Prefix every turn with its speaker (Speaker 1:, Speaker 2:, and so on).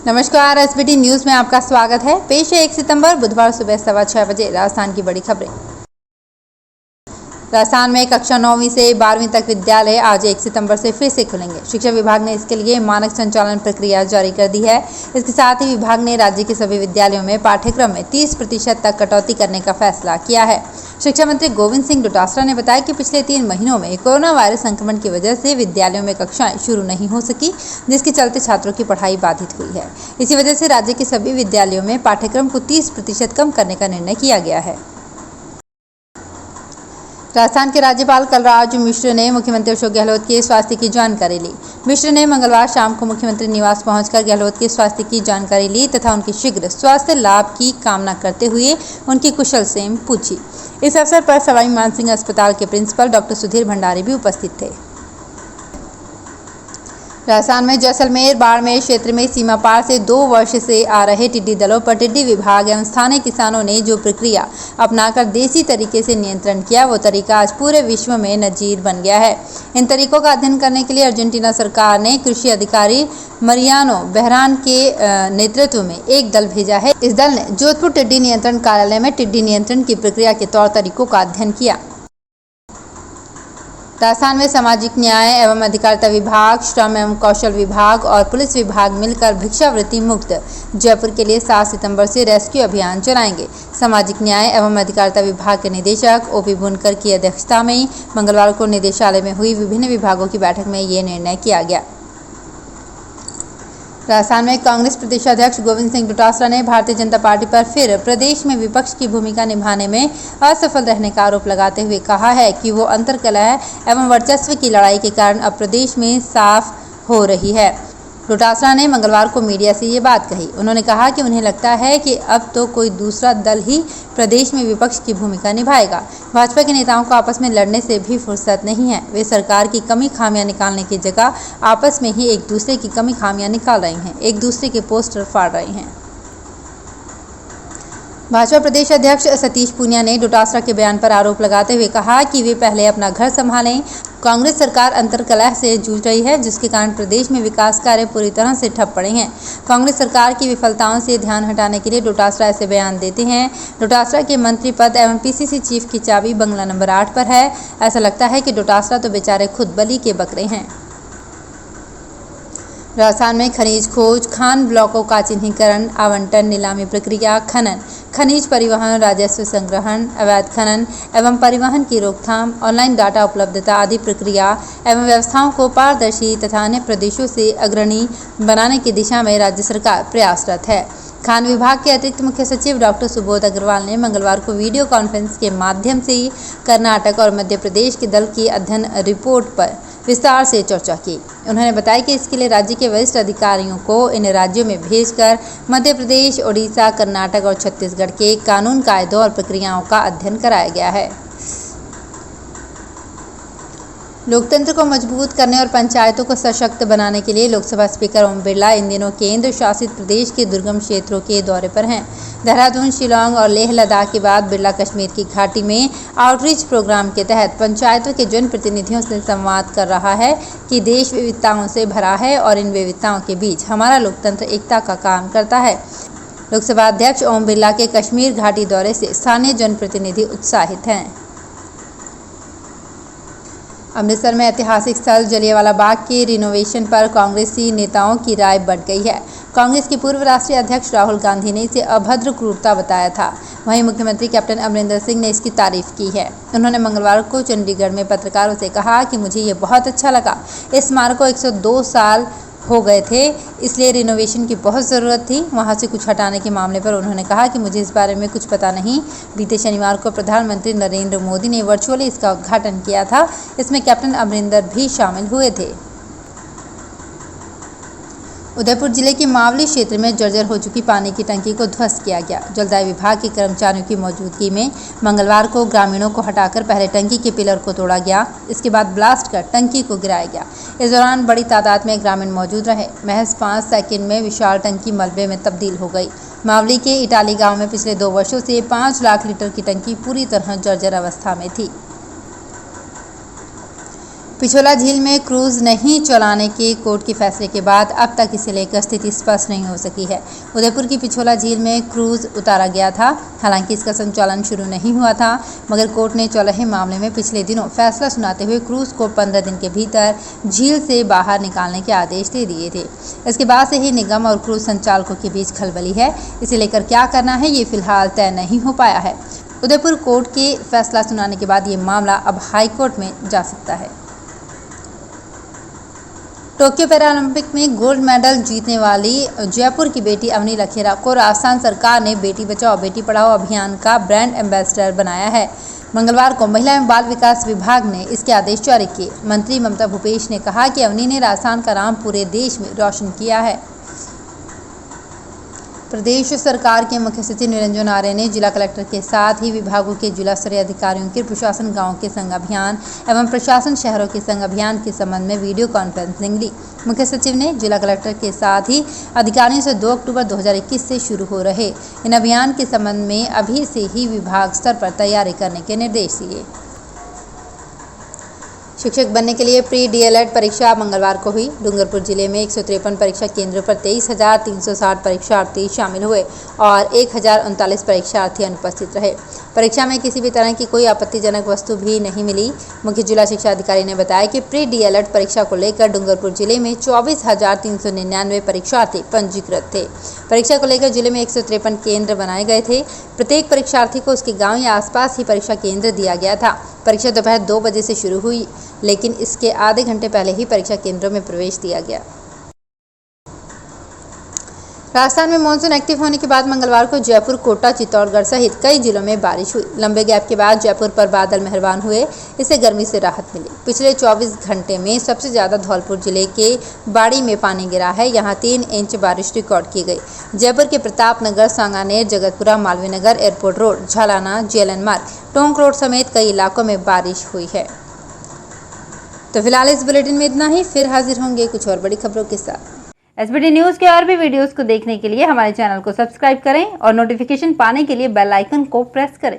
Speaker 1: नमस्कार, SBT news में आपका स्वागत है। पेश है 1 सितंबर बुधवार सुबह 6:15 बजे राजस्थान की बड़ी खबरें। राजस्थान में कक्षा 9वीं से 12वीं तक विद्यालय आज 1 सितंबर से फिर से खुलेंगे। शिक्षा विभाग ने इसके लिए मानक संचालन प्रक्रिया जारी कर दी है। इसके साथ ही विभाग ने राज्य के सभी विद्यालयों में पाठ्यक्रम में 30% तक कटौती करने का फैसला किया है। शिक्षा मंत्री गोविंद सिंह डोटासरा ने बताया कि पिछले 3 महीनों में कोरोना वायरस संक्रमण की वजह से विद्यालयों में कक्षाएं शुरू नहीं हो सकी, जिसके चलते छात्रों की पढ़ाई बाधित हुई है। इसी वजह से राज्य के सभी विद्यालयों में पाठ्यक्रम को 30% कम करने का निर्णय किया गया है। राजस्थान के राज्यपाल कलराज मिश्र ने मुख्यमंत्री अशोक गहलोत के स्वास्थ्य की जानकारी ली। मिश्र ने मंगलवार शाम को मुख्यमंत्री निवास पहुंचकर गहलोत के स्वास्थ्य की जानकारी ली तथा उनके शीघ्र स्वास्थ्य लाभ की कामना करते हुए उनकी कुशलक्षेम पूछी। इस अवसर पर सवाई मानसिंह अस्पताल के प्रिंसिपल डॉक्टर सुधीर भंडारी भी उपस्थित थे। राजस्थान में जैसलमेर बाड़मेर क्षेत्र में सीमा पार से 2 वर्ष से आ रहे टिड्डी दलों पर टिड्डी विभाग एवं स्थानीय किसानों ने जो प्रक्रिया अपनाकर देसी तरीके से नियंत्रण किया, वो तरीका आज पूरे विश्व में नजीर बन गया है। इन तरीकों का अध्ययन करने के लिए अर्जेंटीना सरकार ने कृषि अधिकारी मरियानो बेहरान के नेतृत्व में एक दल भेजा है। इस दल ने जोधपुर टिड्डी नियंत्रण कार्यालय में टिड्डी नियंत्रण की प्रक्रिया के तौर तरीकों का अध्ययन किया। राजस्थान में सामाजिक न्याय एवं अधिकारिता विभाग, श्रम एवं कौशल विभाग और पुलिस विभाग मिलकर भिक्षावृत्ति मुक्त जयपुर के लिए 7 सितंबर से रेस्क्यू अभियान चलाएंगे। सामाजिक न्याय एवं अधिकारिता विभाग के निदेशक ओपी बुनकर की अध्यक्षता में मंगलवार को निदेशालय में हुई विभिन्न विभागों की बैठक में ये निर्णय किया गया। राजस्थान में कांग्रेस प्रदेशाध्यक्ष गोविंद सिंह डोटासरा ने भारतीय जनता पार्टी पर फिर प्रदेश में विपक्ष की भूमिका निभाने में असफल रहने का आरोप लगाते हुए कहा है कि वो अंतर्कलह एवं वर्चस्व की लड़ाई के कारण अब प्रदेश में साफ हो रही है। डोटासरा ने मंगलवार को मीडिया से ये बात कही। उन्होंने कहा कि उन्हें लगता है कि अब तो कोई दूसरा दल ही प्रदेश में विपक्ष की भूमिका निभाएगा। भाजपा के नेताओं को आपस में लड़ने से भी फुर्सत नहीं है। वे सरकार की कमी खामियां निकालने की जगह आपस में ही एक दूसरे की कमी खामियां निकाल रहे हैं, एक दूसरे के पोस्टर फाड़ रहे हैं। भाजपा प्रदेश अध्यक्ष सतीश पूनिया ने डोटासरा के बयान पर आरोप लगाते हुए कहा कि वे पहले अपना घर संभालें। कांग्रेस सरकार अंतर्कलह से जूझ रही है, जिसके कारण प्रदेश में विकास कार्य पूरी तरह से ठप पड़े हैं। कांग्रेस सरकार की विफलताओं से ध्यान हटाने के लिए डोटासरा ऐसे बयान देते हैं। डोटासरा के मंत्री पद एवं पीसीसी चीफ की चाबी बंगला नंबर 8 पर है। ऐसा लगता है कि डोटासरा तो बेचारे खुद बलि के बकरे हैं। राजस्थान में खनिज खोज, खान ब्लॉकों का चिन्हीकरण, आवंटन, नीलामी प्रक्रिया, खनन, खनिज परिवहन, राजस्व संग्रहण, अवैध खनन एवं परिवहन की रोकथाम, ऑनलाइन डाटा उपलब्धता आदि प्रक्रिया एवं व्यवस्थाओं को पारदर्शी तथा अन्य प्रदेशों से अग्रणी बनाने की दिशा में राज्य सरकार प्रयासरत है। खान विभाग के अतिरिक्त मुख्य सचिव डॉक्टर सुबोध अग्रवाल ने मंगलवार को वीडियो कॉन्फ्रेंस के माध्यम से कर्नाटक और मध्य प्रदेश के दल की अध्ययन रिपोर्ट पर विस्तार से चर्चा की। उन्होंने बताया कि इसके लिए राज्य के वरिष्ठ अधिकारियों को इन राज्यों में भेजकर मध्य प्रदेश, ओडिशा, कर्नाटक और छत्तीसगढ़ के कानून, कायदों और प्रक्रियाओं का अध्ययन कराया गया है। लोकतंत्र को मजबूत करने और पंचायतों को सशक्त बनाने के लिए लोकसभा स्पीकर ओम बिरला इन दिनों केंद्र शासित प्रदेश के दुर्गम क्षेत्रों के दौरे पर हैं। देहरादून, शिलांग और लेह लद्दाख के बाद बिरला कश्मीर की घाटी में आउटरीच प्रोग्राम के तहत पंचायतों के जनप्रतिनिधियों से संवाद कर रहा है कि देश विविधताओं से भरा है और इन विविधताओं के बीच हमारा लोकतंत्र एकता का काम करता है। लोकसभा अध्यक्ष ओम बिरला के कश्मीर घाटी दौरे से स्थानीय जनप्रतिनिधि उत्साहित हैं। अमृतसर में ऐतिहासिक स्थल जलियांवाला बाग के रिनोवेशन पर कांग्रेसी नेताओं की राय बढ़ गई है। कांग्रेस के पूर्व राष्ट्रीय अध्यक्ष राहुल गांधी ने इसे अभद्र क्रूरता बताया था। वहीं मुख्यमंत्री कैप्टन अमरिंदर सिंह ने इसकी तारीफ की है। उन्होंने मंगलवार को चंडीगढ़ में पत्रकारों से कहा कि मुझे ये बहुत अच्छा लगा। इस स्मारक को 102 साल हो गए थे, इसलिए रिनोवेशन की बहुत ज़रूरत थी। वहां से कुछ हटाने के मामले पर उन्होंने कहा कि मुझे इस बारे में कुछ पता नहीं। बीते शनिवार को प्रधानमंत्री नरेंद्र मोदी ने वर्चुअली इसका उद्घाटन किया था। इसमें कैप्टन अमरिंदर भी शामिल हुए थे। उदयपुर जिले के मावली क्षेत्र में जर्जर हो चुकी पानी की टंकी को ध्वस्त किया गया। जलदाय विभाग के कर्मचारियों की मौजूदगी में मंगलवार को ग्रामीणों को हटाकर पहले टंकी के पिलर को तोड़ा गया। इसके बाद ब्लास्ट कर टंकी को गिराया गया। इस दौरान बड़ी तादाद में ग्रामीण मौजूद रहे। महज 5 सेकंड में विशाल टंकी मलबे में तब्दील हो गई। मावली के इटाली गाँव में पिछले 2 वर्षों से 5 लाख लीटर की टंकी पूरी तरह जर्जर अवस्था में थी। पिछोला झील में क्रूज नहीं चलाने के कोर्ट के फैसले के बाद अब तक इसे लेकर स्थिति स्पष्ट नहीं हो सकी है। उदयपुर की पिछोला झील में क्रूज उतारा गया था, हालांकि इसका संचालन शुरू नहीं हुआ था, मगर कोर्ट ने चल रहे मामले में पिछले दिनों फैसला सुनाते हुए क्रूज को 15 दिन के भीतर झील से बाहर निकालने के आदेश दे दिए थे। इसके बाद से ही निगम और क्रूज संचालकों के बीच खलबली है। इसे लेकर क्या करना है ये फिलहाल तय नहीं हो पाया है। उदयपुर कोर्ट के फैसला सुनाने के बाद ये मामला अब हाईकोर्ट में जा सकता है। टोक्यो पैरालंपिक में गोल्ड मेडल जीतने वाली जयपुर की बेटी अवनी लखेरा को राजस्थान सरकार ने बेटी बचाओ बेटी पढ़ाओ अभियान का ब्रांड एम्बेसडर बनाया है। मंगलवार को महिला एवं बाल विकास विभाग ने इसके आदेश जारी किए। मंत्री ममता भूपेश ने कहा कि अवनी ने राजस्थान का नाम पूरे देश में रोशन किया है। प्रदेश सरकार के मुख्य सचिव निरंजन आर्य ने जिला कलेक्टर के साथ ही विभागों के जिला स्तरीय अधिकारियों के प्रशासन गांव के संघ अभियान एवं प्रशासन शहरों के संघ अभियान के संबंध में वीडियो कॉन्फ्रेंसिंग ली। मुख्य सचिव ने जिला कलेक्टर के साथ ही अधिकारियों से 2 अक्टूबर 2021 से शुरू हो रहे इन अभियान के संबंध में अभी से ही विभाग स्तर पर तैयारी करने के निर्देश दिए। शिक्षक बनने के लिए प्री डीएलएड परीक्षा मंगलवार को हुई। डूंगरपुर जिले में 153 परीक्षा केंद्र पर 23,360 परीक्षार्थी शामिल हुए और 1,039 परीक्षार्थी अनुपस्थित रहे। परीक्षा में किसी भी तरह की कोई आपत्तिजनक वस्तु भी नहीं मिली। मुख्य जिला शिक्षा अधिकारी ने बताया कि प्री डीएलएड परीक्षा को लेकर डूंगरपुर जिले में 24,399 परीक्षार्थी पंजीकृत थे। परीक्षा को लेकर जिले में 153 केंद्र बनाए गए थे। प्रत्येक परीक्षार्थी को उसके गाँव या आसपास ही परीक्षा केंद्र दिया गया था। परीक्षा दोपहर 2 बजे से शुरू हुई, लेकिन इसके आधे घंटे पहले ही परीक्षा केंद्रों में प्रवेश दिया गया। राजस्थान में मानसून एक्टिव होने के बाद मंगलवार को जयपुर, कोटा, चित्तौड़गढ़ सहित कई जिलों में बारिश हुई। लंबे गैप के बाद जयपुर पर बादल मेहरबान हुए, इससे गर्मी से राहत मिली। पिछले 24 घंटे में सबसे ज़्यादा धौलपुर जिले के बाड़ी में पानी गिरा है। यहाँ 3 इंच बारिश रिकॉर्ड की गई। जयपुर के Pratapnagar, Sanganer, Jagatpura, Malviya Nagar, airport road, Jhalana, JLN मार्ग, टोंक रोड समेत कई इलाकों में बारिश हुई है। तो फिलहाल इस बुलेटिन में इतना ही। फिर हाजिर होंगे कुछ और बड़ी खबरों के साथ। एसबीटी न्यूज़ के और भी वीडियोस को देखने के लिए हमारे चैनल को सब्सक्राइब करें और नोटिफिकेशन पाने के लिए बेल आइकन को प्रेस करें।